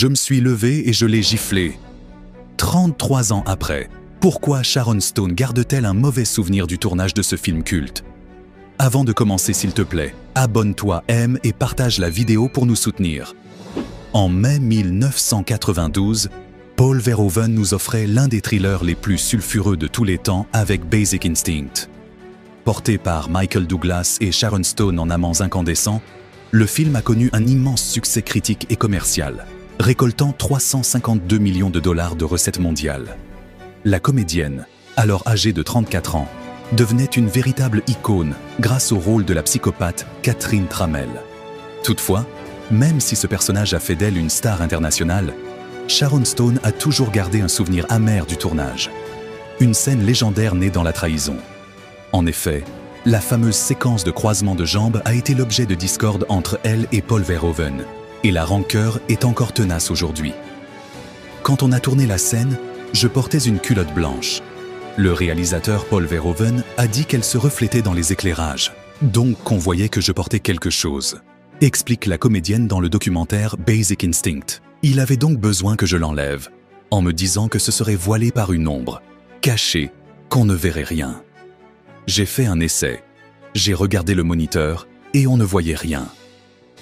Je me suis levé et je l'ai giflé. 33 ans après, pourquoi Sharon Stone garde-t-elle un mauvais souvenir du tournage de ce film culte? Avant de commencer, s'il te plaît, abonne-toi, aime et partage la vidéo pour nous soutenir. En mai 1992, Paul Verhoeven nous offrait l'un des thrillers les plus sulfureux de tous les temps avec Basic Instinct. Porté par Michael Douglas et Sharon Stone en amants incandescents, le film a connu un immense succès critique et commercial, récoltant 352 millions de dollars de recettes mondiales. La comédienne, alors âgée de 34 ans, devenait une véritable icône grâce au rôle de la psychopathe Catherine Tramell. Toutefois, même si ce personnage a fait d'elle une star internationale, Sharon Stone a toujours gardé un souvenir amer du tournage. Une scène légendaire née dans la trahison. En effet, la fameuse séquence de croisement de jambes a été l'objet de discorde entre elle et Paul Verhoeven, et la rancœur est encore tenace aujourd'hui. Quand on a tourné la scène, je portais une culotte blanche. Le réalisateur Paul Verhoeven a dit qu'elle se reflétait dans les éclairages, donc qu'on voyait que je portais quelque chose, explique la comédienne dans le documentaire Basic Instinct. Il avait donc besoin que je l'enlève, en me disant que ce serait voilé par une ombre, caché, qu'on ne verrait rien. J'ai fait un essai, j'ai regardé le moniteur et on ne voyait rien.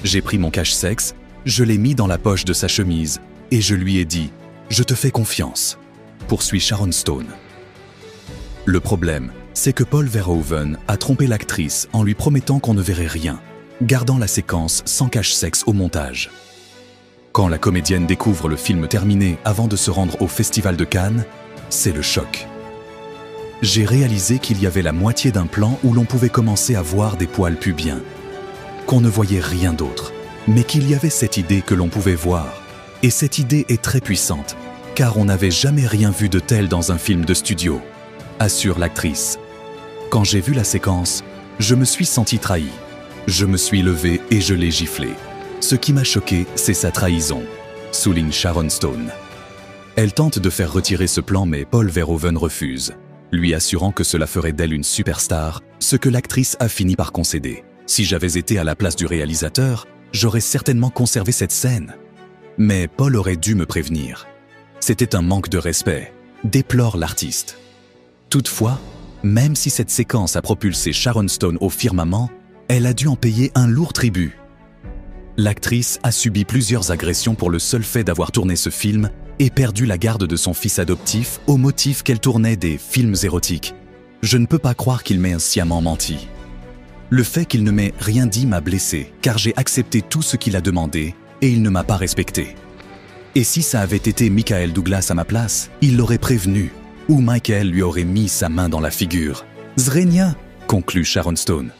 J'ai pris mon cache-sexe, je l'ai mis dans la poche de sa chemise et je lui ai dit « Je te fais confiance », poursuit Sharon Stone. Le problème, c'est que Paul Verhoeven a trompé l'actrice en lui promettant qu'on ne verrait rien, gardant la séquence sans cache-sexe au montage. Quand la comédienne découvre le film terminé avant de se rendre au Festival de Cannes, c'est le choc. J'ai réalisé qu'il y avait la moitié d'un plan où l'on pouvait commencer à voir des poils pubiens, qu'on ne voyait rien d'autre, mais qu'il y avait cette idée que l'on pouvait voir. Et cette idée est très puissante, car on n'avait jamais rien vu de tel dans un film de studio, assure l'actrice. Quand j'ai vu la séquence, je me suis senti trahi. Je me suis levé et je l'ai giflé. Ce qui m'a choqué, c'est sa trahison, souligne Sharon Stone. Elle tente de faire retirer ce plan, mais Paul Verhoeven refuse, lui assurant que cela ferait d'elle une superstar, ce que l'actrice a fini par concéder. Si j'avais été à la place du réalisateur, j'aurais certainement conservé cette scène. Mais Paul aurait dû me prévenir. C'était un manque de respect, déplore l'artiste. Toutefois, même si cette séquence a propulsé Sharon Stone au firmament, elle a dû en payer un lourd tribut. L'actrice a subi plusieurs agressions pour le seul fait d'avoir tourné ce film et perdu la garde de son fils adoptif au motif qu'elle tournait des films érotiques. Je ne peux pas croire qu'il m'ait sciemment menti. Le fait qu'il ne m'ait rien dit m'a blessé, car j'ai accepté tout ce qu'il a demandé et il ne m'a pas respecté. Et si ça avait été Michael Douglas à ma place, il l'aurait prévenu, ou Michael lui aurait mis sa main dans la figure. Zrenia, conclut Sharon Stone.